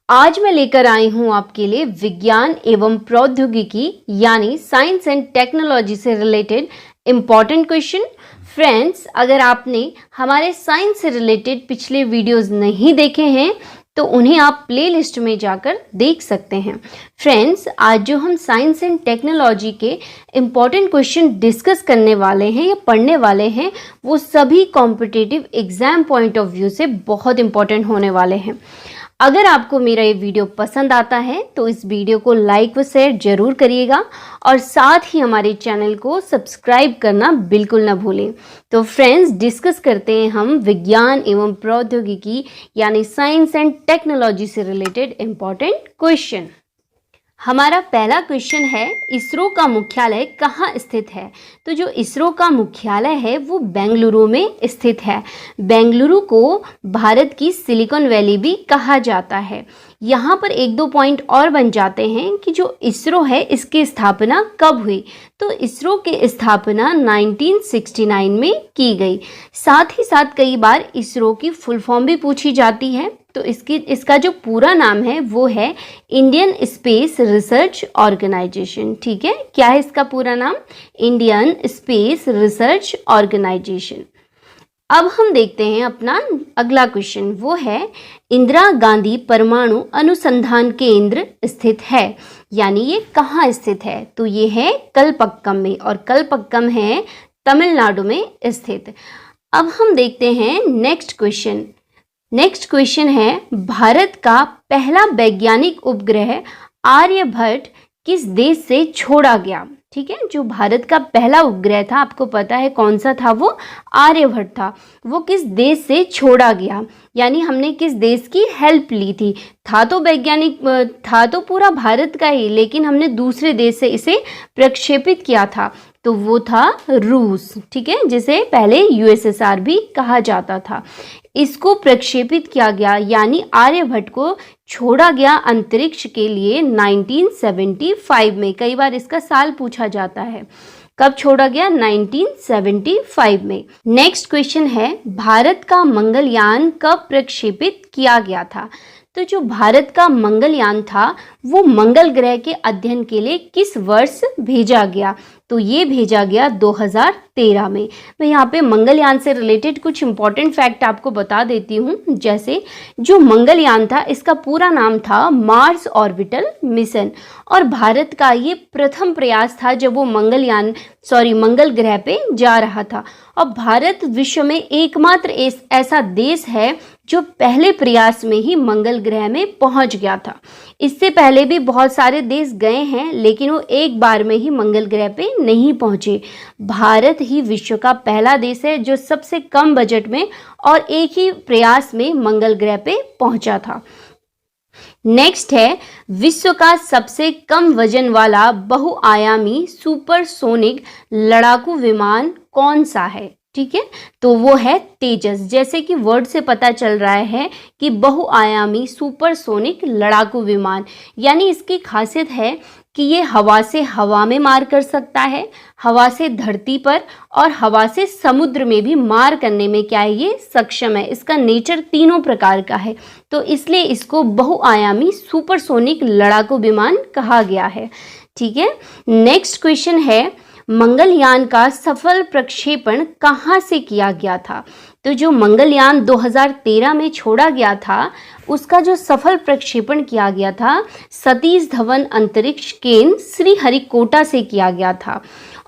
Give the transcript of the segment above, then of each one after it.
आज मैं लेकर आई हूं आपके लिए विज्ञान एवं प्रौद्योगिकी यानी साइंस एंड टेक्नोलॉजी से रिलेटेड इम्पॉर्टेंट क्वेश्चन। फ्रेंड्स, अगर आपने हमारे साइंस से रिलेटेड पिछले वीडियोस नहीं देखे हैं तो उन्हें आप प्लेलिस्ट में जाकर देख सकते हैं। फ्रेंड्स, आज जो हम साइंस एंड टेक्नोलॉजी के इम्पॉर्टेंट क्वेश्चन डिस्कस करने वाले हैं या पढ़ने वाले हैं, वो सभी competitive exam point of view से बहुत इंपॉर्टेंट होने वाले हैं। अगर आपको मेरा ये वीडियो पसंद आता है तो इस वीडियो को लाइक व शेयर जरूर करिएगा और साथ ही हमारे चैनल को सब्सक्राइब करना बिल्कुल ना भूलें। तो फ्रेंड्स, डिस्कस करते हैं हम विज्ञान एवं प्रौद्योगिकी यानी साइंस एंड टेक्नोलॉजी से रिलेटेड इम्पॉर्टेंट क्वेश्चन। हमारा पहला क्वेश्चन है, इसरो का मुख्यालय कहाँ स्थित है? तो जो इसरो का मुख्यालय है वो बेंगलुरु में स्थित है। बेंगलुरु को भारत की सिलिकॉन वैली भी कहा जाता है। यहाँ पर एक दो पॉइंट और बन जाते हैं कि जो इसरो है इसकी स्थापना कब हुई? तो इसरो की स्थापना 1969 में की गई। साथ ही साथ कई बार इसरो की फुल फॉर्म भी पूछी जाती है, तो इसका जो पूरा नाम है वो है इंडियन स्पेस रिसर्च ऑर्गेनाइजेशन। ठीक है, क्या है इसका पूरा नाम? Indian Space Research Organisation. अब हम देखते हैं अपना अगला क्वेश्चन, वो है इंदिरा गांधी परमाणु अनुसंधान केंद्र स्थित है, यानी ये कहाँ स्थित है? तो ये है कलपक्कम में, और कलपक्कम है तमिलनाडु में स्थित। अब हम देखते हैं नेक्स्ट क्वेश्चन। नेक्स्ट क्वेश्चन है, भारत का पहला वैज्ञानिक उपग्रह आर्यभट्ट किस देश से छोड़ा गया? ठीक है, जो भारत का पहला उपग्रह था, आपको पता है कौन सा था? वो आर्यभट्ट था। वो किस देश से छोड़ा गया, यानी हमने किस देश की हेल्प ली थी? था तो वैज्ञानिक, था तो पूरा भारत का ही, लेकिन हमने दूसरे देश से इसे प्रक्षेपित किया था, तो वो था रूस। ठीक है, जिसे पहले यूएसएसआर भी कहा जाता था। इसको प्रक्षेपित किया गया, यानी आर्यभट्ट को छोड़ा गया अंतरिक्ष के लिए 1975 में। कई बार इसका साल पूछा जाता है, कब छोड़ा गया? 1975 में। नेक्स्ट क्वेश्चन है, भारत का मंगलयान कब प्रक्षेपित किया गया था? तो जो भारत का मंगलयान था वो मंगल ग्रह के अध्ययन के लिए किस वर्ष भेजा गया? तो ये भेजा गया 2013 में। मैं यहाँ पे मंगलयान से रिलेटेड कुछ इंपॉर्टेंट फैक्ट आपको बता देती हूँ। जैसे जो मंगलयान था इसका पूरा नाम था मार्स ऑर्बिटल मिशन, और भारत का ये प्रथम प्रयास था जब वो मंगल ग्रह पे जा रहा था। और भारत विश्व में एकमात्र ऐसा देश है जो पहले प्रयास में ही मंगल ग्रह में पहुंच गया था। इससे पहले भी बहुत सारे देश गए हैं, लेकिन वो एक बार में ही मंगल ग्रह पे नहीं पहुंचे। भारत ही विश्व का पहला देश है जो सबसे कम बजट में और एक ही प्रयास में मंगल ग्रह पे पहुंचा था। नेक्स्ट है, विश्व का सबसे कम वजन वाला बहुआयामी सुपरसोनिक लड़ाकू विमान कौन सा है? ठीक है, तो वो है तेजस। जैसे कि वर्ड से पता चल रहा है कि बहुआयामी सुपरसोनिक लड़ाकू विमान, यानी इसकी खासियत है कि ये हवा से हवा में मार कर सकता है, हवा से धरती पर और हवा से समुद्र में भी मार करने में क्या है? ये सक्षम है। इसका नेचर तीनों प्रकार का है, तो इसलिए इसको बहुआयामी सुपरसोनिक लड़ाकू विमान कहा गया है। ठीक है, नेक्स्ट क्वेश्चन है, मंगलयान का सफल प्रक्षेपण कहाँ से किया गया था? तो जो मंगलयान 2013 में छोड़ा गया था उसका जो सफल प्रक्षेपण किया गया था सतीश धवन अंतरिक्ष केंद्र श्रीहरिकोटा से किया गया था।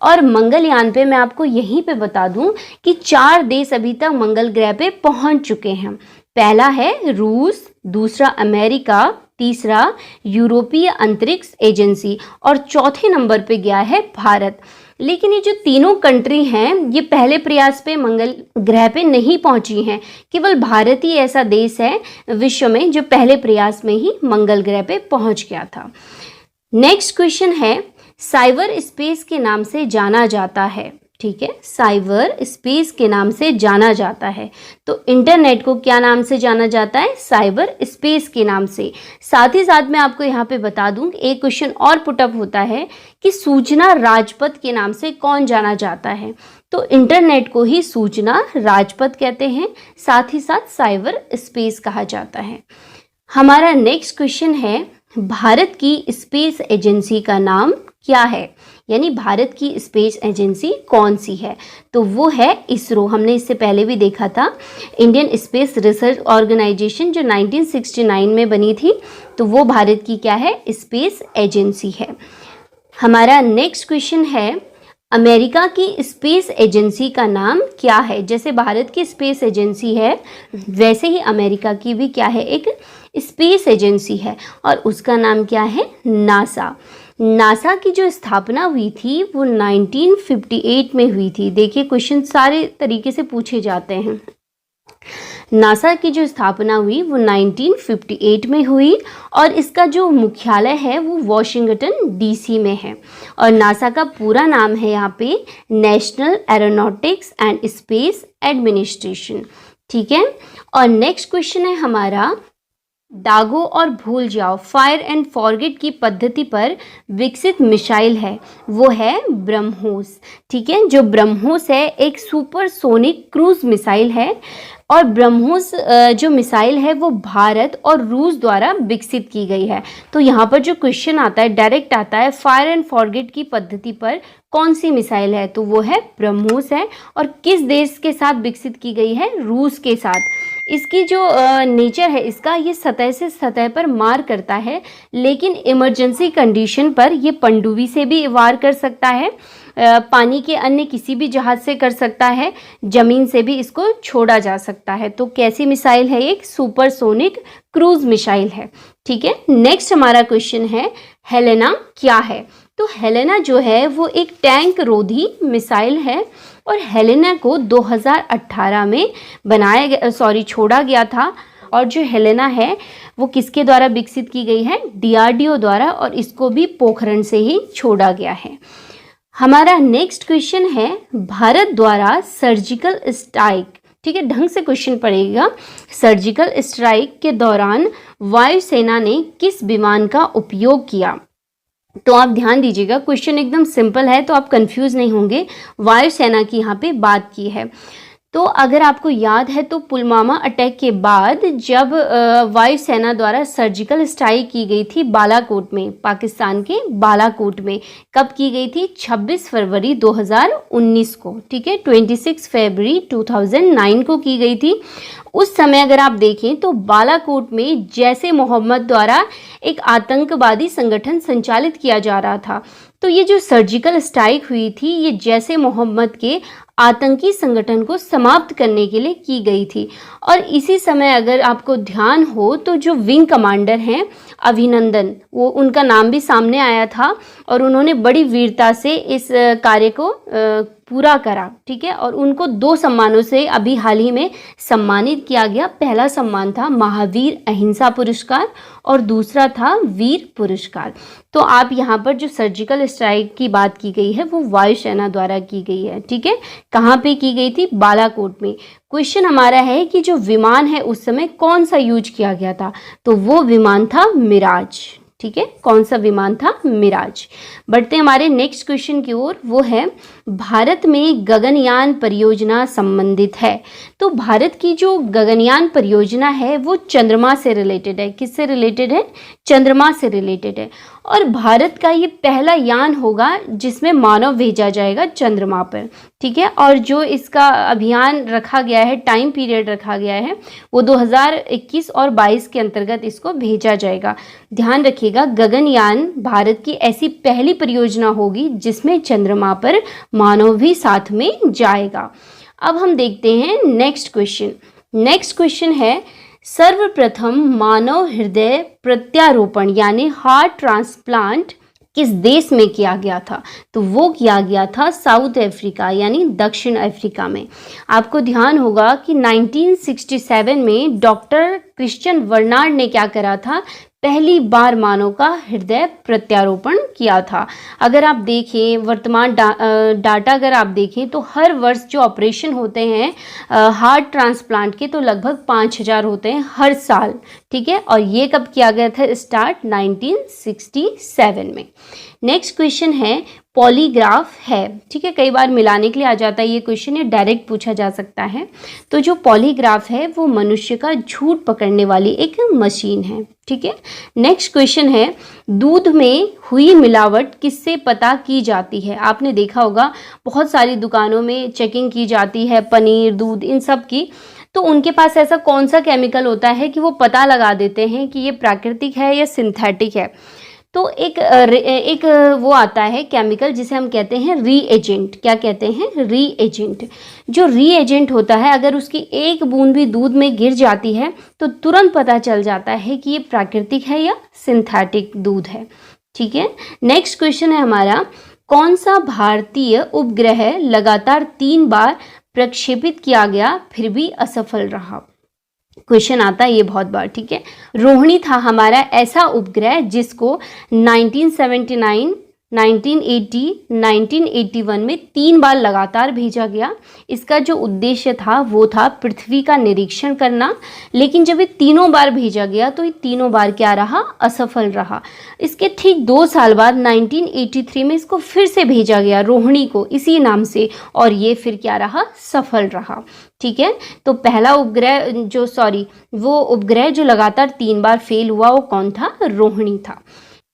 और मंगलयान पे मैं आपको यहीं पे बता दूं कि 4 देश अभी तक मंगल ग्रह पे पहुंच चुके हैं। पहला है रूस, दूसरा अमेरिका, तीसरा यूरोपीय अंतरिक्ष एजेंसी और चौथे नंबर पे गया है भारत। लेकिन ये जो तीनों कंट्री हैं ये पहले प्रयास पे मंगल ग्रह पे नहीं पहुंची हैं। केवल भारत ही ऐसा देश है विश्व में जो पहले प्रयास में ही मंगल ग्रह पे पहुंच गया था। नेक्स्ट क्वेश्चन है, साइबर स्पेस के नाम से जाना जाता है। ठीक है, साइबर स्पेस के नाम से जाना जाता है। तो इंटरनेट को क्या नाम से जाना जाता है? साइबर स्पेस के नाम से। साथ ही साथ मैं आपको यहाँ पे बता दूं, एक क्वेश्चन और पुटअप होता है कि सूचना राजपथ के नाम से कौन जाना जाता है? तो इंटरनेट को ही सूचना राजपथ कहते हैं, साथ ही साथ साइबर स्पेस कहा जाता है। हमारा नेक्स्ट क्वेश्चन है, भारत की स्पेस एजेंसी का नाम क्या है, यानी भारत की स्पेस एजेंसी कौन सी है? तो वो है इसरो। हमने इससे पहले भी देखा था, इंडियन स्पेस रिसर्च ऑर्गेनाइजेशन जो 1969 में बनी थी, तो वो भारत की क्या है, स्पेस एजेंसी है। हमारा नेक्स्ट क्वेश्चन है, अमेरिका की स्पेस एजेंसी का नाम क्या है? जैसे भारत की स्पेस एजेंसी है, वैसे ही अमेरिका की भी क्या है, एक स्पेस एजेंसी है, और उसका नाम क्या है, नासा। नासा की जो स्थापना हुई थी वो 1958 में हुई थी। देखिए क्वेश्चन सारे तरीके से पूछे जाते हैं। नासा की जो स्थापना हुई वो 1958 में हुई, और इसका जो मुख्यालय है वो वॉशिंगटन डीसी में है। और नासा का पूरा नाम है यहाँ पे national aeronautics and space administration. ठीक है। और नेक्स्ट क्वेश्चन है हमारा, दागो और भूल जाओ फायर एंड फॉरगेट की पद्धति पर विकसित मिसाइल है, वो है ब्रह्मोस। ठीक है, जो ब्रह्मोस है एक सुपरसोनिक क्रूज मिसाइल है, और ब्रह्मोस जो मिसाइल है वो भारत और रूस द्वारा विकसित की गई है। तो यहाँ पर जो क्वेश्चन आता है डायरेक्ट आता है, फायर एंड फॉरगेट की पद्धति पर कौन सी मिसाइल है, तो वो है ब्रह्मोस है। और किस देश के साथ विकसित की गई है, रूस के साथ। इसकी जो नेचर है इसका, ये सतह से सतह पर मार करता है, लेकिन इमरजेंसी कंडीशन पर ये पनडुब्बी से भी वार कर सकता है, पानी के अन्य किसी भी जहाज से कर सकता है, जमीन से भी इसको छोड़ा जा सकता है। तो कैसी मिसाइल है, एक सुपरसोनिक क्रूज मिसाइल है। ठीक है। नेक्स्ट हमारा क्वेश्चन है, हेलेना क्या है? तो हेलेना जो है वो एक टैंक रोधी मिसाइल है, और हेलेना को 2018 में छोड़ा गया था। और जो हेलेना है वो किसके द्वारा विकसित की गई है, डीआरडीओ द्वारा, और इसको भी पोखरण से ही छोड़ा गया है। हमारा नेक्स्ट क्वेश्चन है, भारत द्वारा सर्जिकल स्ट्राइक, ठीक है, ढंग से क्वेश्चन पड़ेगा। सर्जिकल स्ट्राइक के दौरान वायुसेना ने किस विमान का उपयोग किया? तो आप ध्यान दीजिएगा, क्वेश्चन एकदम सिंपल है तो आप कंफ्यूज नहीं होंगे। वायुसेना की यहाँ पे बात की है। तो अगर आपको याद है तो पुलवामा अटैक के बाद जब वायुसेना द्वारा सर्जिकल स्ट्राइक की गई थी बालाकोट में, पाकिस्तान के बालाकोट में, कब की गई थी? 26 फरवरी 2019 को। ठीक है, 26 फरवरी 2009 को की गई थी। उस समय अगर आप देखें तो बालाकोट में जैसे मोहम्मद द्वारा एक आतंकवादी संगठन संचालित किया जा रहा था। तो ये जो सर्जिकल स्ट्राइक हुई थी ये जैसे मोहम्मद के आतंकी संगठन को समाप्त करने के लिए की गई थी। और इसी समय अगर आपको ध्यान हो तो जो विंग कमांडर हैं अभिनंदन, वो उनका नाम भी सामने आया था, और उन्होंने बड़ी वीरता से इस कार्य को पूरा करा। ठीक है, और उनको 2 सम्मानों से अभी हाल ही में सम्मानित किया गया। पहला सम्मान था महावीर अहिंसा पुरस्कार, और दूसरा था वीर पुरस्कार। तो आप यहाँ पर जो सर्जिकल स्ट्राइक की बात की गई है वो वायुसेना द्वारा की गई है। ठीक है, कहाँ पे की गई थी? बालाकोट में। क्वेश्चन हमारा है कि जो विमान है उस समय कौन सा यूज किया गया था? तो वो विमान था मिराज। ठीक है, कौन सा विमान था? मिराज। बढ़ते हमारे नेक्स्ट क्वेश्चन की ओर, वो है भारत में गगनयान परियोजना संबंधित है। तो भारत की जो गगनयान परियोजना है वो चंद्रमा से रिलेटेड है। किससे रिलेटेड है? चंद्रमा से रिलेटेड है। और भारत का ये पहला यान होगा जिसमें मानव भेजा जाएगा चंद्रमा पर। ठीक है, और जो इसका अभियान रखा गया है, टाइम पीरियड रखा गया है, वो 2021 और 22 के अंतर्गत इसको भेजा जाएगा। ध्यान रखिएगा, गगनयान भारत की ऐसी पहली परियोजना होगी जिसमें चंद्रमा पर मानव भी साथ में जाएगा। अब हम देखते हैं नेक्स्ट क्वेश्चन। नेक्स्ट क्वेश्चन है, सर्वप्रथम मानव हृदय प्रत्यारोपण यानी हार्ट ट्रांसप्लांट किस देश में किया गया था? तो वो किया गया था साउथ अफ्रीका यानी दक्षिण अफ्रीका में। आपको ध्यान होगा कि 1967 में डॉक्टर क्रिश्चियन बर्नार्ड ने क्या करा था? पहली बार मानव का हृदय प्रत्यारोपण किया था। अगर आप देखें वर्तमान डाटा अगर आप देखें तो हर वर्ष जो ऑपरेशन होते हैं हार्ट ट्रांसप्लांट के, तो लगभग 5000 होते हैं हर साल। ठीक है, और ये कब किया गया था स्टार्ट? 1967 में। नेक्स्ट क्वेश्चन है, पॉलीग्राफ है। ठीक है, कई बार मिलाने के लिए आ जाता है ये क्वेश्चन, या डायरेक्ट पूछा जा सकता है। तो जो पॉलीग्राफ है वो मनुष्य का झूठ पकड़ने वाली एक मशीन है। ठीक है, नेक्स्ट क्वेश्चन है, दूध में हुई मिलावट किससे पता की जाती है? आपने देखा होगा बहुत सारी दुकानों में चेकिंग की जाती है, पनीर, दूध, इन सब की। तो उनके पास ऐसा कौन सा केमिकल होता है कि वो पता लगा देते हैं कि ये प्राकृतिक है या सिंथेटिक है? तो एक वो आता है केमिकल जिसे हम कहते हैं रीएजेंट। क्या कहते हैं? रीएजेंट। जो रीएजेंट होता है, अगर उसकी एक बूंद भी दूध में गिर जाती है तो तुरंत पता चल जाता है कि ये प्राकृतिक है या सिंथेटिक दूध है। ठीक है, नेक्स्ट क्वेश्चन है हमारा, कौन सा भारतीय उपग्रह लगातार 3 बार प्रक्षेपित किया गया फिर भी असफल रहा? क्वेश्चन आता है ये बहुत बार। ठीक है, रोहिणी था हमारा ऐसा उपग्रह जिसको 1979, 1980, 1981 में 3 बार लगातार भेजा गया। इसका जो उद्देश्य था वो था पृथ्वी का निरीक्षण करना, लेकिन जब ये तीनों बार भेजा गया तो ये तीनों बार क्या रहा? असफल रहा। इसके ठीक 2 साल बाद 1983 में इसको फिर से भेजा गया, रोहिणी को इसी नाम से, और ये फिर क्या रहा? सफल रहा। ठीक है, तो पहला उपग्रह वो उपग्रह जो लगातार 3 बार फेल हुआ वो कौन था? रोहिणी था।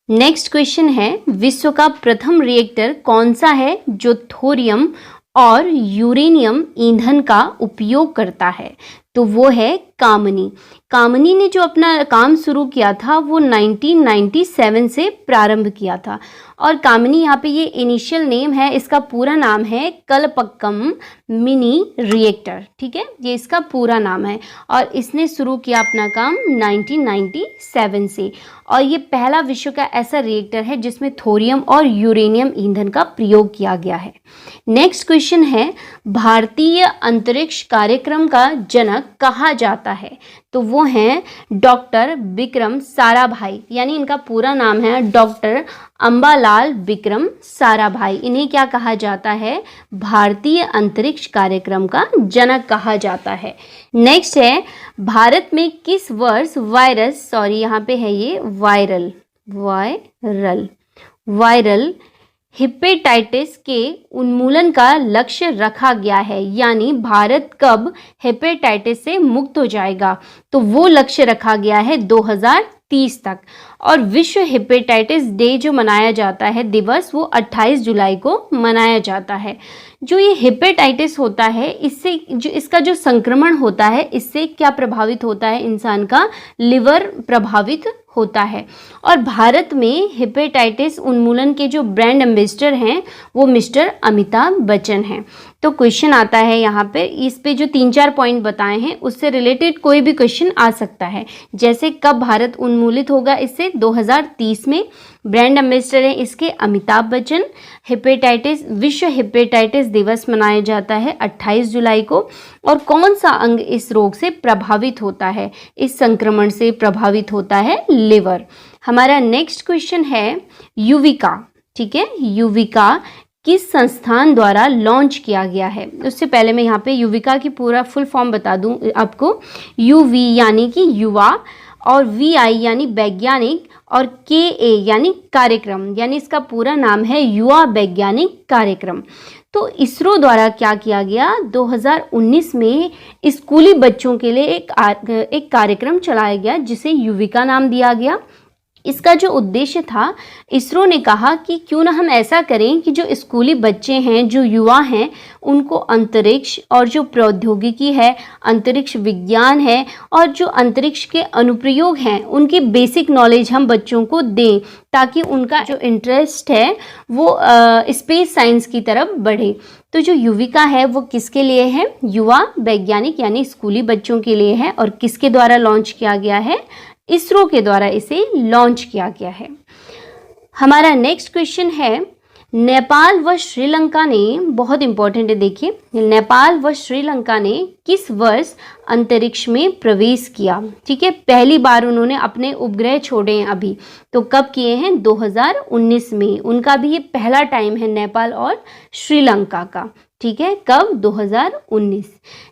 नेक्स्ट क्वेश्चन है, विश्व का प्रथम रिएक्टर कौन सा है जो थोरियम और यूरेनियम ईंधन का उपयोग करता है? तो वो है कामनी। कामनी ने जो अपना काम शुरू किया था वो 1997 से प्रारंभ किया था, और कामनी यहाँ पे ये इनिशियल नेम है, इसका पूरा नाम है कलपक्कम मिनी रिएक्टर। ठीक है, ये इसका पूरा नाम है, और इसने शुरू किया अपना काम 1997 से, और ये पहला विश्व का ऐसा रिएक्टर है जिसमें थोरियम और यूरेनियम ईंधन का प्रयोग किया गया है। नेक्स्ट क्वेश्चन है, भारतीय अंतरिक्ष कार्यक्रम का जनक कहा जाता है? तो वो हैं डॉक्टर विक्रम साराभाई, यानी इनका पूरा नाम है डॉक्टर अंबालाल विक्रम साराभाई। इन्हें क्या कहा जाता है? भारतीय अंतरिक्ष कार्यक्रम का जनक कहा जाता है। नेक्स्ट है, भारत में किस वर्ष यहाँ पे है ये वायरल हेपेटाइटिस के उन्मूलन का लक्ष्य रखा गया है? यानी भारत कब हेपेटाइटिस से मुक्त हो जाएगा? तो वो लक्ष्य रखा गया है 2030 तक। और विश्व हेपेटाइटिस डे जो मनाया जाता है, दिवस, वो 28 जुलाई को मनाया जाता है। जो ये हेपेटाइटिस होता है, इससे जो इसका जो संक्रमण होता है, इससे क्या प्रभावित होता है? इंसान का लिवर प्रभावित होता है। और भारत में हेपेटाइटिस उन्मूलन के जो ब्रांड एम्बेसडर हैं वो मिस्टर अमिताभ बच्चन हैं। तो क्वेश्चन आता है यहाँ पे, इस पे जो 3-4 पॉइंट बताए हैं उससे रिलेटेड कोई भी क्वेश्चन आ सकता है। जैसे कब भारत उन्मूलित होगा? इससे 2030 में। ब्रांड एम्बेसडर हैं इसके अमिताभ बच्चन। विश्व हेपेटाइटिस दिवस मनाया जाता है 28 जुलाई को। और कौन सा अंग इस रोग से प्रभावित होता है? इस संक्रमण से प्रभावित होता है लिवर। हमारा नेक्स्ट क्वेश्चन है युविका। ठीक है, युविका किस संस्थान द्वारा लॉन्च किया गया है? उससे पहले मैं यहाँ पे युविका की पूरा फुल फॉर्म बता दूँ आपको। UV यानी कि युवा, और VI यानी वैज्ञानिक, और KA यानी कार्यक्रम, यानी इसका पूरा नाम है युवा वैज्ञानिक कार्यक्रम। तो इसरो द्वारा क्या किया गया? 2019 में स्कूली बच्चों के लिए एक कार्यक्रम चलाया गया जिसे युविका नाम दिया गया। इसका जो उद्देश्य था, इसरो ने कहा कि क्यों ना हम ऐसा करें कि जो स्कूली बच्चे हैं, जो युवा हैं, उनको अंतरिक्ष और जो प्रौद्योगिकी है, अंतरिक्ष विज्ञान है, और जो अंतरिक्ष के अनुप्रयोग हैं, उनकी बेसिक नॉलेज हम बच्चों को दें, ताकि उनका जो इंटरेस्ट है वो स्पेस साइंस की तरफ बढ़े। तो जो युविका है वो किसके लिए है? युवा वैज्ञानिक यानी स्कूली बच्चों के लिए है। और किसके द्वारा लॉन्च किया गया है? इसरो के द्वारा इसे लॉन्च किया गया है। हमारा नेक्स्ट क्वेश्चन है, नेपाल व श्रीलंका ने, बहुत इंपॉर्टेंट है देखिए, नेपाल व श्रीलंका ने किस वर्ष अंतरिक्ष में प्रवेश किया? ठीक है, पहली बार उन्होंने अपने उपग्रह छोड़े हैं अभी, तो कब किए हैं? 2019 में। उनका भी ये पहला टाइम है नेपाल और श्रीलंका का। ठीक है, कब? 2019।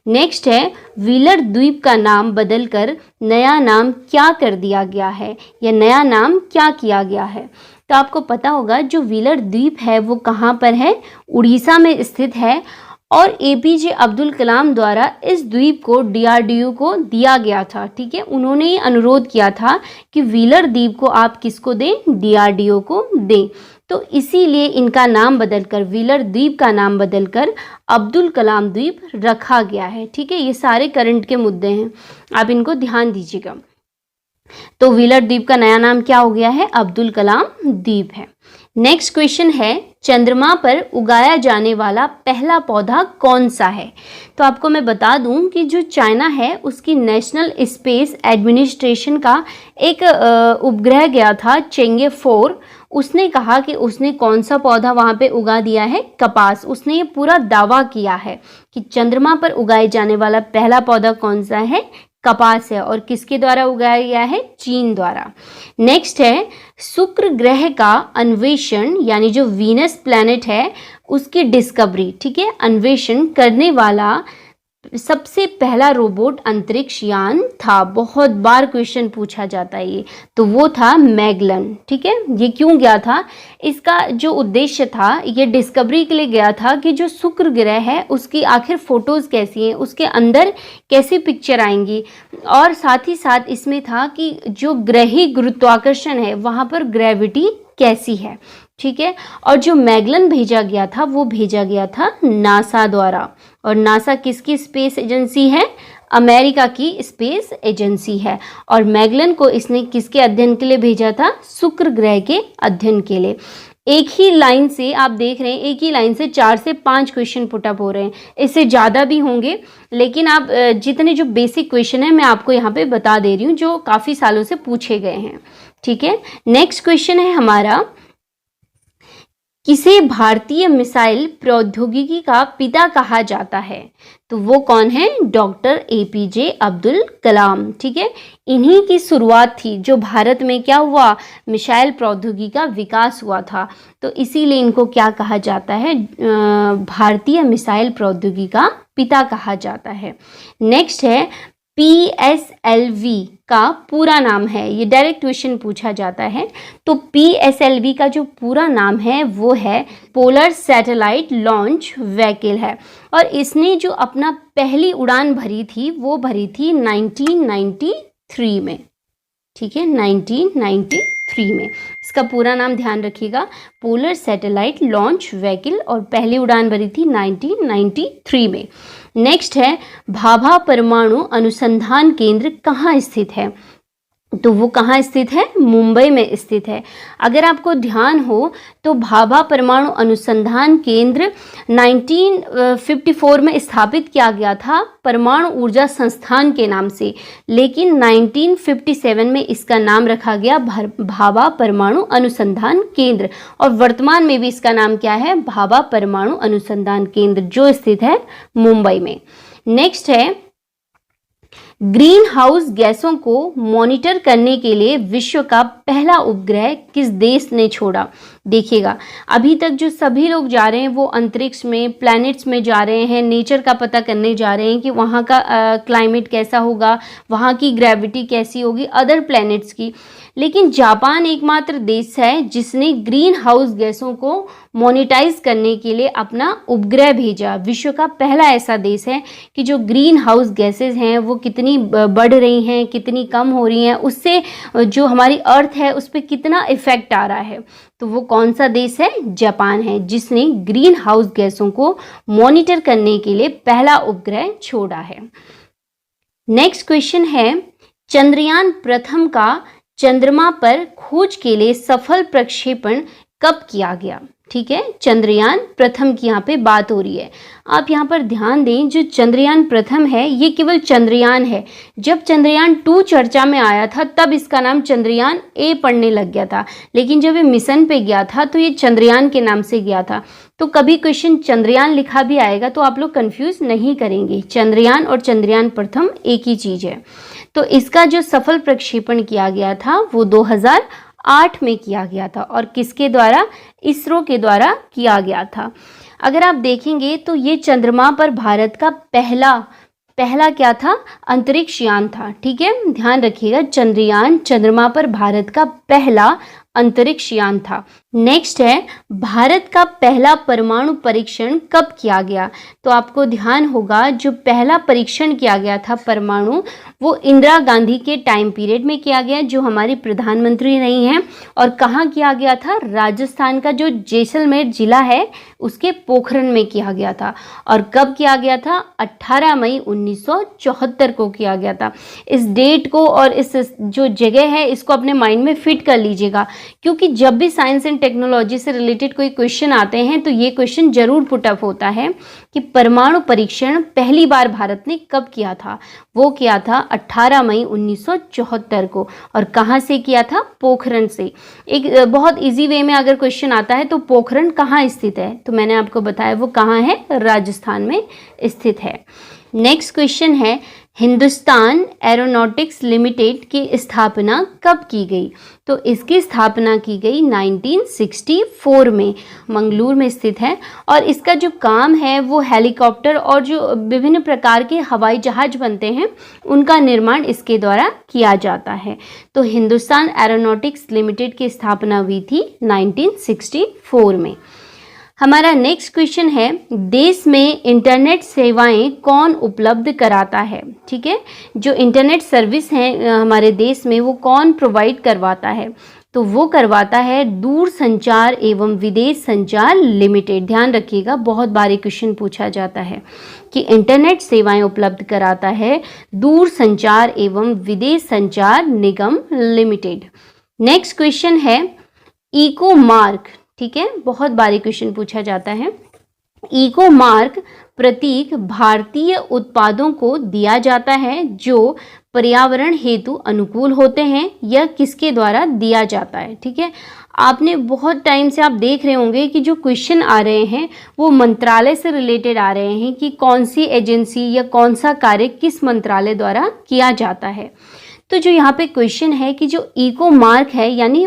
नेक्स्ट है, व्हीलर द्वीप का नाम बदलकर नया नाम क्या कर दिया गया है, या नया नाम क्या किया गया है? तो आपको पता होगा जो व्हीलर द्वीप है वो कहाँ पर है? उड़ीसा में स्थित है, और एपीजे अब्दुल कलाम द्वारा इस द्वीप को डीआरडीओ को दिया गया था। ठीक है, उन्होंने ये अनुरोध किया था कि व्हीलर द्वीप को आप किसको दें? डीआरडीओ को दें। तो इसीलिए इनका नाम बदलकर, व्हीलर द्वीप का नाम बदलकर अब्दुल कलाम द्वीप रखा गया है। ठीक है, ये सारे करंट के मुद्दे हैं, आप इनको ध्यान दीजिएगा। तो व्हीलर द्वीप का नया नाम क्या हो गया है? अब्दुल कलाम द्वीप है। नेक्स्ट क्वेश्चन है, चंद्रमा पर उगाया जाने वाला पहला पौधा कौन सा है? तो आपको मैं बता दूं कि जो चाइना है उसकी नेशनल स्पेस एडमिनिस्ट्रेशन का एक उपग्रह गया था, चेंगे 4। उसने कहा कि उसने कौन सा पौधा वहाँ पे उगा दिया है? कपास। उसने ये पूरा दावा किया है कि चंद्रमा पर उगाए जाने वाला पहला पौधा कौन सा है? कपास है। और किसके द्वारा उगाया गया है? चीन द्वारा। नेक्स्ट है, शुक्र ग्रह का अन्वेषण, यानी जो वीनस प्लैनेट है उसकी डिस्कवरी, ठीक है, अन्वेषण करने वाला सबसे पहला रोबोट अंतरिक्ष यान था। बहुत बार क्वेश्चन पूछा जाता है ये, तो वो था मैगलन। ठीक है, ये क्यों गया था? इसका जो उद्देश्य था, ये डिस्कवरी के लिए गया था कि जो शुक्र ग्रह है उसकी आखिर फोटोज कैसी हैं, उसके अंदर कैसी पिक्चर आएंगी, और साथ ही साथ इसमें था कि जो ग्रही गुरुत्वाकर्षण है वहाँ पर ग्रेविटी कैसी है। ठीक है, और जो मैगलन भेजा गया था वो भेजा गया था नासा द्वारा। और नासा किसकी स्पेस एजेंसी है? अमेरिका की स्पेस एजेंसी है। और मैगलन को इसने किसके अध्ययन के लिए भेजा था? शुक्र ग्रह के अध्ययन के लिए। एक ही लाइन से आप देख रहे हैं, एक ही लाइन से 4 से 5 क्वेश्चन पुटअप हो रहे हैं, इससे ज़्यादा भी होंगे, लेकिन आप जितने जो बेसिक क्वेश्चन है मैं आपको यहाँ पे बता दे रही हूँ जो काफ़ी सालों से पूछे गए हैं। ठीक है, नेक्स्ट क्वेश्चन है हमारा, किसे भारतीय मिसाइल प्रौद्योगिकी का पिता कहा जाता है? तो वो कौन है? Doctor APJ Abdul Kalam. ठीक है, इन्हीं की शुरुआत थी जो भारत में क्या हुआ? मिसाइल प्रौद्योगिकी का विकास हुआ था, तो इसीलिए इनको क्या कहा जाता है? भारतीय मिसाइल प्रौद्योगिकी का पिता कहा जाता है। नेक्स्ट है, PSLV का पूरा नाम है, ये डायरेक्ट क्वेश्चन पूछा जाता है। तो PSLV का जो पूरा नाम है वो है पोलर सैटेलाइट लॉन्च व्हीकल है, और इसने जो अपना पहली उड़ान भरी थी वो भरी थी 1993 में। ठीक है, 1993 में। इसका पूरा नाम ध्यान रखिएगा, पोलर सैटेलाइट लॉन्च व्हीकल, और पहली उड़ान भरी थी 1993 में। नेक्स्ट है, भाभा परमाणु अनुसंधान केंद्र कहाँ स्थित है? तो वो कहाँ स्थित है? मुंबई में स्थित है। अगर आपको ध्यान हो तो भाभा परमाणु अनुसंधान केंद्र 1954 में स्थापित किया गया था परमाणु ऊर्जा संस्थान के नाम से, लेकिन 1957 में इसका नाम रखा गया भाभा परमाणु अनुसंधान केंद्र, और वर्तमान में भी इसका नाम क्या है? भाभा परमाणु अनुसंधान केंद्र, जो स्थित है मुंबई में। नेक्स्ट है, ग्रीन हाउस गैसों को मॉनिटर करने के लिए विश्व का पहला उपग्रह किस देश ने छोड़ा? देखिएगा, अभी तक जो सभी लोग जा रहे हैं वो अंतरिक्ष में, प्लैनेट्स में जा रहे हैं, नेचर का पता करने जा रहे हैं कि वहाँ का क्लाइमेट कैसा होगा, वहाँ की ग्रेविटी कैसी होगी, अदर प्लैनेट्स की। लेकिन जापान एकमात्र देश है जिसने ग्रीन हाउस गैसों को मॉनिटाइज करने के लिए अपना उपग्रह भेजा। विश्व का पहला ऐसा देश है कि जो ग्रीन हाउस गैसेस हैं वो कितनी बढ़ रही हैं, कितनी कम हो रही हैं, उससे जो हमारी अर्थ है उस पर कितना इफेक्ट आ रहा है। तो वो कौन सा देश है? जापान है, जिसने ग्रीन हाउस गैसों को मॉनिटर करने के लिए पहला उपग्रह छोड़ा है। नेक्स्ट क्वेश्चन है, चंद्रयान प्रथम का चंद्रमा पर खोज के लिए सफल प्रक्षेपण कब किया गया? ठीक है, चंद्रयान प्रथम की यहाँ पे बात हो रही है। आप यहाँ पर ध्यान दें, जो चंद्रयान प्रथम है ये केवल चंद्रयान है। जब चंद्रयान 2 चर्चा में आया था तब इसका नाम चंद्रयान ए पड़ने लग गया था, लेकिन जब ये मिशन पे गया था तो ये चंद्रयान के नाम से गया था। तो कभी क्वेश्चन चंद्रयान लिखा भी आएगा तो आप लोग कंफ्यूज नहीं करेंगे, चंद्रयान और चंद्रयान प्रथम एक ही चीज़ है। तो इसका जो सफल प्रक्षेपण किया गया था वो 2008 में किया गया था, और किसके द्वारा? इसरो के द्वारा किया गया था। अगर आप देखेंगे तो ये चंद्रमा पर भारत का पहला क्या था? अंतरिक्ष यान था। ठीक है, ध्यान रखिएगा, चंद्रयान चंद्रमा पर भारत का पहला अंतरिक्ष यान था। नेक्स्ट है, भारत का पहला परमाणु परीक्षण कब किया गया? तो आपको ध्यान होगा जो पहला परीक्षण किया गया था परमाणु, वो इंदिरा गांधी के टाइम पीरियड में किया गया, जो हमारी प्रधानमंत्री रही हैं। और कहाँ किया गया था? राजस्थान का जो जैसलमेर जिला है उसके पोखरण में किया गया था। और कब किया गया था? 18 मई 1974 को किया गया था। इस डेट को और इस जो जगह है इसको अपने माइंड में फिट कर लीजिएगा, क्योंकि जब भी साइंस एंड टेक्नोलॉजी से रिलेटेड कोई क्वेश्चन आते हैं तो ये क्वेश्चन जरूर पुट अप होता है कि परमाणु परीक्षण पहली बार भारत ने कब किया था। वो किया था 18 मई 1974 को। और कहाँ से किया था? पोखरण से। एक बहुत इजी वे में अगर क्वेश्चन आता है तो पोखरण कहाँ स्थित है, तो मैंने आपको बताया वो कहाँ है, राजस्थान में स्थित है। नेक्स्ट क्वेश्चन है, हिंदुस्तान एरोनॉटिक्स लिमिटेड की स्थापना कब की गई? तो इसकी स्थापना की गई 1964 में, मंगलूर में स्थित है। और इसका जो काम है वो हेलीकॉप्टर और जो विभिन्न प्रकार के हवाई जहाज बनते हैं उनका निर्माण इसके द्वारा किया जाता है। तो हिंदुस्तान एरोनॉटिक्स लिमिटेड की स्थापना हुई थी 1964 में। हमारा नेक्स्ट क्वेश्चन है, देश में इंटरनेट सेवाएं कौन उपलब्ध कराता है? ठीक है, जो इंटरनेट सर्विस है हमारे देश में वो कौन प्रोवाइड करवाता है? तो वो करवाता है दूरसंचार एवं विदेश संचार लिमिटेड। ध्यान रखिएगा, बहुत बार ये क्वेश्चन पूछा जाता है कि इंटरनेट सेवाएं उपलब्ध कराता है दूरसंचार एवं विदेश संचार निगम लिमिटेड। नेक्स्ट क्वेश्चन है, इको मार्क। ठीक है, बहुत बारी क्वेश्चन पूछा जाता है। इको मार्क प्रतीक भारतीय उत्पादों को दिया जाता है जो पर्यावरण हेतु अनुकूल होते हैं। यह किसके द्वारा दिया जाता है? ठीक है, आपने बहुत टाइम से आप देख रहे होंगे कि जो क्वेश्चन आ रहे हैं वो मंत्रालय से रिलेटेड आ रहे हैं कि कौन सी एजेंसी या कौन सा कार्य किस मंत्रालय द्वारा किया जाता है। तो जो यहाँ पे क्वेश्चन है कि जो इको मार्क है, यानी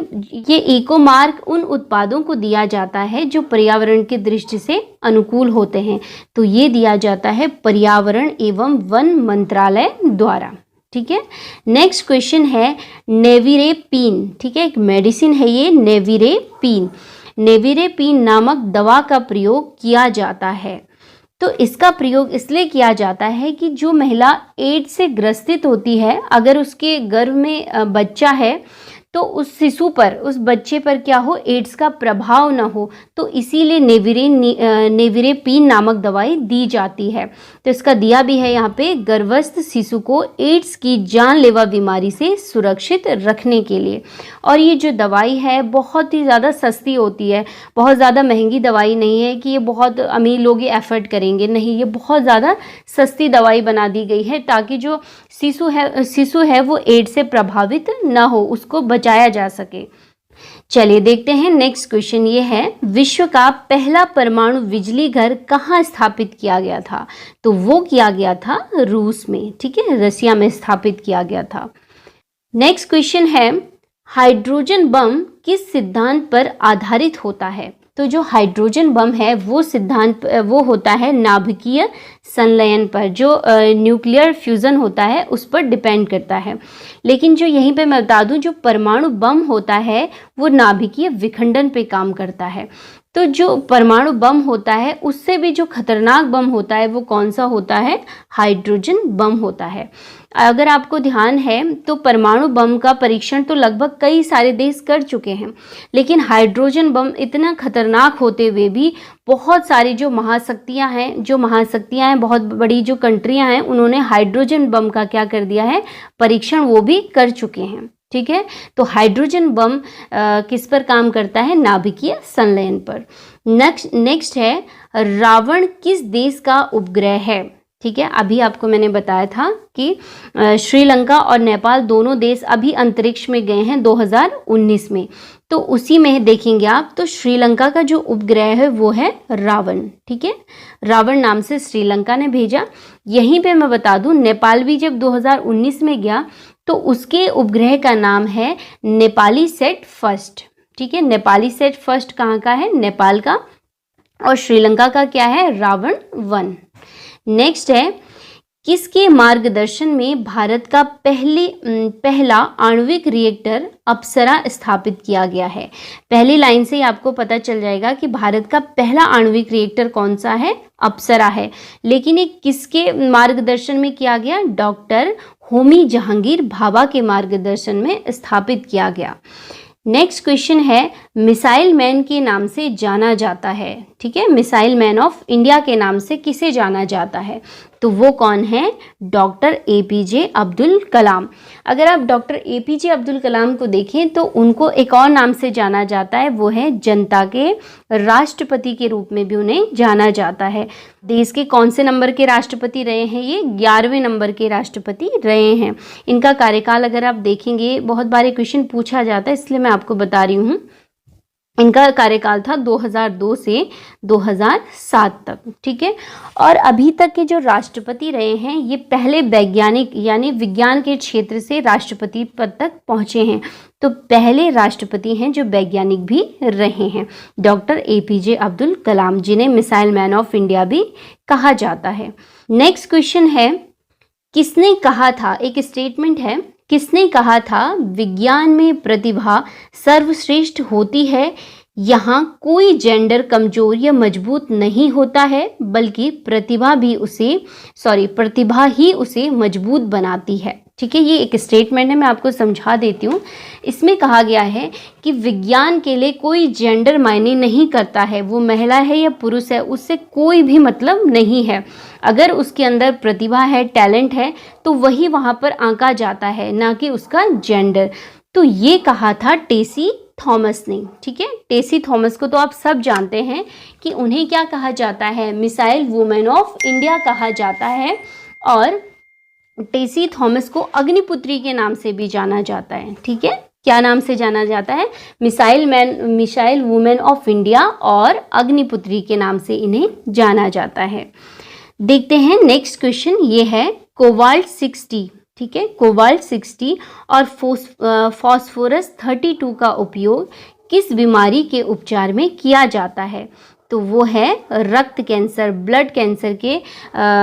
ये इको मार्क उन उत्पादों को दिया जाता है जो पर्यावरण की दृष्टि से अनुकूल होते हैं। तो ये दिया जाता है पर्यावरण एवं वन मंत्रालय द्वारा। ठीक है, नेक्स्ट क्वेश्चन है नेविरेपीन। ठीक है, एक मेडिसिन है ये नेविरेपीन। नेविरेपीन नामक दवा का प्रयोग किया जाता है। तो इसका प्रयोग इसलिए किया जाता है कि जो महिला एड्स से ग्रसित होती है, अगर उसके गर्भ में बच्चा है तो उस शिशु पर, उस बच्चे पर क्या हो, एड्स का प्रभाव न हो, तो इसीलिए नेविरेपीन नामक दवाई दी जाती है। तो इसका दिया भी है यहाँ पे, गर्भस्थ शिशु को एड्स की जानलेवा बीमारी से सुरक्षित रखने के लिए। और ये जो दवाई है बहुत ही ज़्यादा सस्ती होती है, बहुत ज़्यादा महंगी दवाई नहीं है कि ये बहुत अमीर लोग ये एफर्ट करेंगे, नहीं, ये बहुत ज़्यादा सस्ती दवाई बना दी गई है ताकि जो शिशु है वो एड्स से प्रभावित न हो, उसको बचाया जा सके। चलिए देखते हैं नेक्स्ट क्वेश्चन। ये है, विश्व का पहला परमाणु बिजली घर कहाँ स्थापित किया गया था? तो वो किया गया था रूस में। ठीक है, रसिया में स्थापित किया गया था। नेक्स्ट क्वेश्चन है, हाइड्रोजन बम किस सिद्धांत पर आधारित होता है? तो जो हाइड्रोजन बम है वो सिद्धांत वो होता है नाभिकीय संलयन पर, जो न्यूक्लियर फ्यूज़न होता है उस पर डिपेंड करता है। लेकिन जो यहीं पे मैं बता दूं, जो परमाणु बम होता है वो नाभिकीय विखंडन पे काम करता है। तो जो परमाणु बम होता है उससे भी जो खतरनाक बम होता है वो कौन सा होता है? हाइड्रोजन बम होता है। अगर आपको ध्यान है तो परमाणु बम का परीक्षण तो लगभग कई सारे देश कर चुके हैं, लेकिन हाइड्रोजन बम इतना खतरनाक होते हुए भी बहुत सारी जो महाशक्तियां हैं, बहुत बड़ी जो कंट्रियां हैं, उन्होंने हाइड्रोजन बम का क्या कर दिया है? परीक्षण वो भी कर चुके हैं। ठीक है। तो हाइड्रोजन बम किस पर काम करता है? नाभिकीय संलयन पर। नेक्स्ट है, रावण किस देश का उपग्रह है? ठीक है, अभी आपको मैंने बताया था कि श्रीलंका और नेपाल दोनों देश अभी अंतरिक्ष में गए हैं 2019 में, तो उसी में देखेंगे आप, तो श्रीलंका का जो उपग्रह है वो है रावण। ठीक है, रावण नाम से श्रीलंका ने भेजा। यहीं पे मैं बता दूं, नेपाल भी जब 2019 में गया तो उसके उपग्रह का नाम है नेपाली सेट फर्स्ट। ठीक है, नेपाली सेट फर्स्ट कहाँ का है? नेपाल का। और श्रीलंका का क्या है? रावण 1। नेक्स्ट है, किसके मार्गदर्शन में भारत का पहला आणविक रिएक्टर अप्सरा स्थापित किया गया है? पहली लाइन से ही आपको पता चल जाएगा कि भारत का पहला आणविक रिएक्टर कौन सा है? अप्सरा है। लेकिन ये किसके मार्गदर्शन में किया गया? डॉक्टर होमी जहांगीर भाभा के मार्गदर्शन में स्थापित किया गया। नेक्स्ट क्वेश्चन है, मिसाइल मैन के नाम से जाना जाता है। ठीक है, मिसाइल मैन ऑफ इंडिया के नाम से किसे जाना जाता है? तो वो कौन है? Doctor APJ Abdul Kalam. अगर आप डॉक्टर एपीजे अब्दुल कलाम को देखें तो उनको एक और नाम से जाना जाता है, वो है जनता के राष्ट्रपति के रूप में भी उन्हें जाना जाता है। देश के कौन से नंबर के राष्ट्रपति रहे हैं? ये 11वें नंबर के राष्ट्रपति रहे हैं। इनका कार्यकाल अगर आप देखेंगे, बहुत बार क्वेश्चन पूछा जाता है, इसलिए मैं आपको बता रही हूँ। इनका कार्यकाल था 2002 से 2007 तक। ठीक है, और अभी तक के जो राष्ट्रपति रहे हैं ये पहले वैज्ञानिक यानी विज्ञान के क्षेत्र से राष्ट्रपति पद तक पहुंचे हैं। तो पहले राष्ट्रपति हैं जो वैज्ञानिक भी रहे हैं, डॉक्टर एपीजे अब्दुल कलाम, जिन्हें मिसाइल मैन ऑफ इंडिया भी कहा जाता है। नेक्स्ट क्वेश्चन है, किसने कहा था, एक स्टेटमेंट है, किसने कहा था विज्ञान में प्रतिभा सर्वश्रेष्ठ होती है, यहाँ कोई जेंडर कमजोर या मजबूत नहीं होता है, बल्कि प्रतिभा ही उसे मजबूत बनाती है। ठीक है, ये एक स्टेटमेंट है, मैं आपको समझा देती हूँ। इसमें कहा गया है कि विज्ञान के लिए कोई जेंडर मायने नहीं करता है, वो महिला है या पुरुष है, उससे कोई भी मतलब नहीं है। अगर उसके अंदर प्रतिभा है, टैलेंट है, तो वही वहाँ पर आंका जाता है, ना कि उसका जेंडर। तो ये कहा था टेसी थॉमस ने। ठीक है, टेसी थॉमस को तो आप सब जानते हैं कि उन्हें क्या कहा जाता है? मिसाइल वुमेन ऑफ इंडिया कहा जाता है। और टेसी थॉमस को अग्निपुत्री के नाम से भी जाना जाता है। ठीक है, क्या नाम से जाना जाता है? मिसाइल वुमेन ऑफ इंडिया और अग्निपुत्री के नाम से इन्हें जाना जाता है। देखते हैं नेक्स्ट क्वेश्चन, ये है कोबाल्ट 60। ठीक है, कोबाल्ट 60 और फास्फोरस 32 का उपयोग किस बीमारी के उपचार में किया जाता है? तो वो है रक्त कैंसर, ब्लड कैंसर के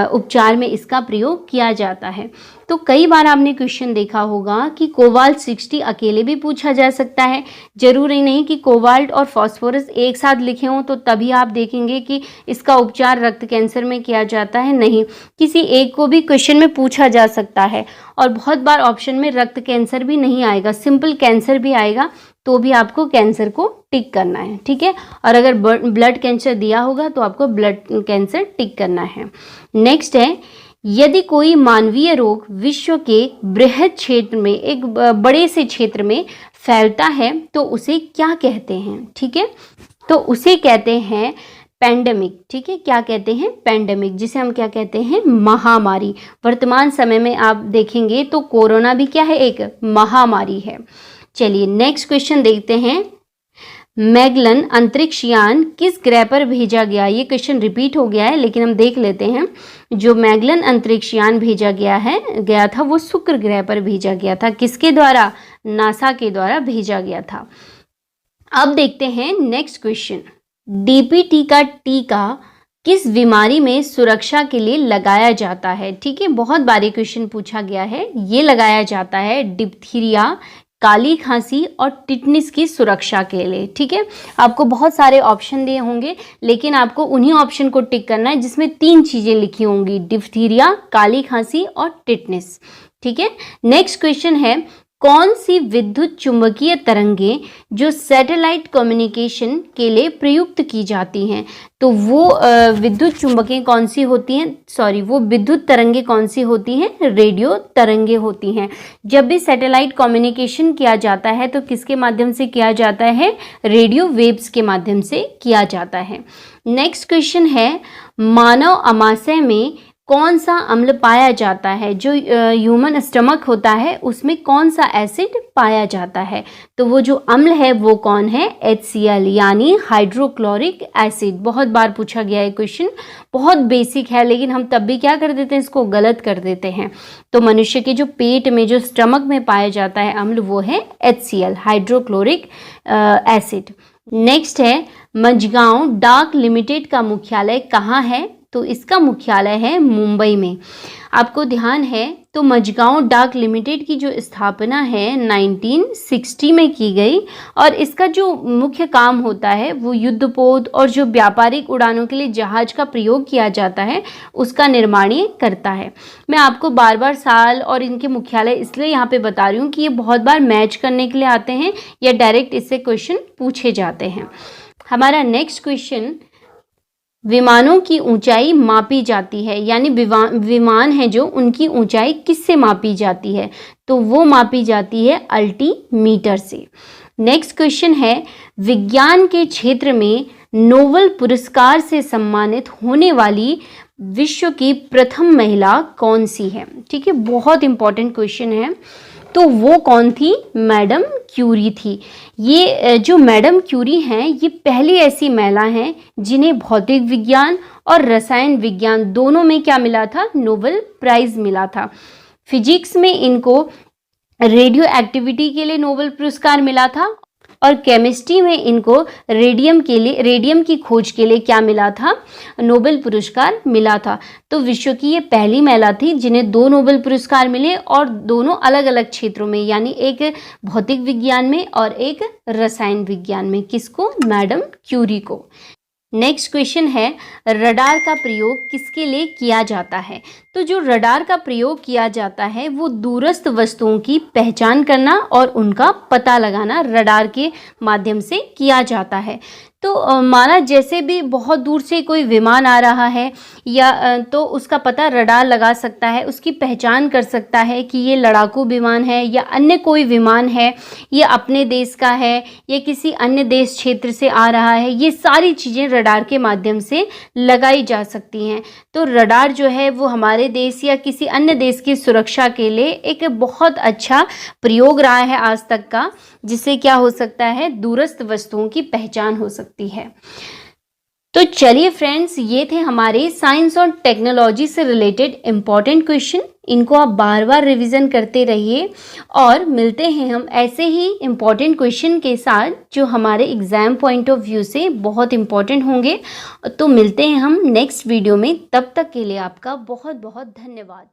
उपचार में इसका प्रयोग किया जाता है। तो कई बार आपने क्वेश्चन देखा होगा कि कोबाल्ट 60 अकेले भी पूछा जा सकता है, जरूरी नहीं कि कोबाल्ट और फास्फोरस एक साथ लिखे हों तो तभी आप देखेंगे कि इसका उपचार रक्त कैंसर में किया जाता है। नहीं, किसी एक को भी क्वेश्चन में पूछा जा सकता है। और बहुत बार ऑप्शन में रक्त कैंसर भी नहीं आएगा, सिंपल कैंसर भी आएगा, तो भी आपको कैंसर को टिक करना है। ठीक है, और अगर ब्लड कैंसर दिया होगा तो आपको ब्लड कैंसर टिक करना है। नेक्स्ट है, यदि कोई मानवीय रोग विश्व के बृहद क्षेत्र में, एक बड़े से क्षेत्र में फैलता है तो उसे क्या कहते हैं? ठीक है, तो उसे कहते हैं पैंडेमिक। ठीक है, क्या कहते हैं? पैंडेमिक, जिसे हम क्या कहते हैं? महामारी। वर्तमान समय में आप देखेंगे तो कोरोना भी क्या है? एक महामारी है। चलिए नेक्स्ट क्वेश्चन देखते हैं, मैगलन अंतरिक्ष यान किस ग्रह पर भेजा गया? ये क्वेश्चन रिपीट हो गया है, लेकिन हम देख लेते हैं। जो मैगलन अंतरिक्ष यान भेजा गया था वो शुक्र ग्रह पर भेजा गया था। किसके द्वारा? नासा के द्वारा भेजा गया था। अब देखते हैं नेक्स्ट क्वेश्चन, डीपीटी का टीका किस बीमारी में सुरक्षा के लिए लगाया जाता है? ठीक है, बहुत बारी क्वेश्चन पूछा गया है। ये लगाया जाता है डिप्थीरिया, काली खांसी और टिटनिस की सुरक्षा के लिए। ठीक है, आपको बहुत सारे ऑप्शन दिए होंगे, लेकिन आपको उन्हीं ऑप्शन को टिक करना है जिसमें 3 चीजें लिखी होंगी, डिप्थीरिया, काली खांसी और टिटनिस। ठीक है, नेक्स्ट क्वेश्चन है, कौन सी विद्युत चुंबकीय तरंगें जो सैटेलाइट कम्युनिकेशन के लिए प्रयुक्त की जाती हैं? तो वो विद्युत चुंबकें कौन सी होती हैं, वो विद्युत तरंगें कौन सी होती हैं? रेडियो तरंगें होती हैं। जब भी सैटेलाइट कम्युनिकेशन किया जाता है तो किसके माध्यम से किया जाता है? रेडियो वेव्स के माध्यम से किया जाता है। नेक्स्ट क्वेश्चन है, मानव अमाशय में कौन सा अम्ल पाया जाता है? जो ह्यूमन स्टमक होता है उसमें कौन सा एसिड पाया जाता है? तो वो जो अम्ल है वो कौन है? HCl यानी हाइड्रोक्लोरिक एसिड। बहुत बार पूछा गया है क्वेश्चन, बहुत बेसिक है, लेकिन हम तब भी क्या कर देते हैं, इसको गलत कर देते हैं। तो मनुष्य के जो पेट में, जो स्टमक में पाया जाता है अम्ल, वो है HCl हाइड्रोक्लोरिक एसिड। नेक्स्ट है, मझगांव डाक लिमिटेड का मुख्यालय कहाँ है? तो इसका मुख्यालय है मुंबई में। आपको ध्यान है तो मझगांव डाक लिमिटेड की जो स्थापना है 1960 में की गई, और इसका जो मुख्य काम होता है वो युद्धपोत और जो व्यापारिक उड़ानों के लिए जहाज का प्रयोग किया जाता है उसका निर्माण ये करता है। मैं आपको बार बार साल और इनके मुख्यालय इसलिए यहाँ पे बता रही हूँ कि ये बहुत बार मैच करने के लिए आते हैं या डायरेक्ट इससे क्वेश्चन पूछे जाते हैं। हमारा नेक्स्ट क्वेश्चन, विमानों की ऊंचाई मापी जाती है, यानी विमान है जो, उनकी ऊंचाई किससे मापी जाती है? तो वो मापी जाती है अल्टीमीटर से। नेक्स्ट क्वेश्चन है, विज्ञान के क्षेत्र में नोबेल पुरस्कार से सम्मानित होने वाली विश्व की प्रथम महिला कौन सी है? ठीक है, बहुत इंपॉर्टेंट क्वेश्चन है। तो वो कौन थी? मैडम क्यूरी थी। ये जो मैडम क्यूरी हैं ये पहली ऐसी महिला हैं जिन्हें भौतिक विज्ञान और रसायन विज्ञान दोनों में क्या मिला था? नोबेल प्राइज मिला था। फिजिक्स में इनको रेडियो एक्टिविटी के लिए नोबेल पुरस्कार मिला था, और केमिस्ट्री में इनको रेडियम की खोज के लिए क्या मिला था? नोबेल पुरस्कार मिला था। तो विश्व की ये पहली महिला थी जिन्हें 2 नोबेल पुरस्कार मिले, और दोनों अलग अलग क्षेत्रों में, यानी एक भौतिक विज्ञान में और एक रसायन विज्ञान में। किसको? मैडम क्यूरी को। नेक्स्ट क्वेश्चन है, रडार का प्रयोग किसके लिए किया जाता है? तो जो रडार का प्रयोग किया जाता है वो दूरस्थ वस्तुओं की पहचान करना और उनका पता लगाना रडार के माध्यम से किया जाता है। तो माना जैसे भी बहुत दूर से कोई विमान आ रहा है या तो उसका पता रडार लगा सकता है, उसकी पहचान कर सकता है कि ये लड़ाकू विमान है या अन्य कोई विमान है, ये अपने देश का है या किसी अन्य देश क्षेत्र से आ रहा है। ये सारी चीज़ें रडार के माध्यम से लगाई जा सकती हैं। तो रडार जो है वो हमारे देश या किसी अन्य देश की सुरक्षा के लिए एक बहुत अच्छा प्रयोग रहा है आज तक का, जिससे क्या हो सकता है? दूरस्थ वस्तुओं की पहचान हो सकती है। तो चलिए फ्रेंड्स, ये थे हमारे साइंस और टेक्नोलॉजी से रिलेटेड इम्पॉर्टेंट क्वेश्चन। इनको आप बार बार रिवीजन करते रहिए, और मिलते हैं हम ऐसे ही इम्पॉर्टेंट क्वेश्चन के साथ जो हमारे एग्जाम पॉइंट ऑफ व्यू से बहुत इम्पॉर्टेंट होंगे। तो मिलते हैं हम नेक्स्ट वीडियो में, तब तक के लिए आपका बहुत बहुत धन्यवाद।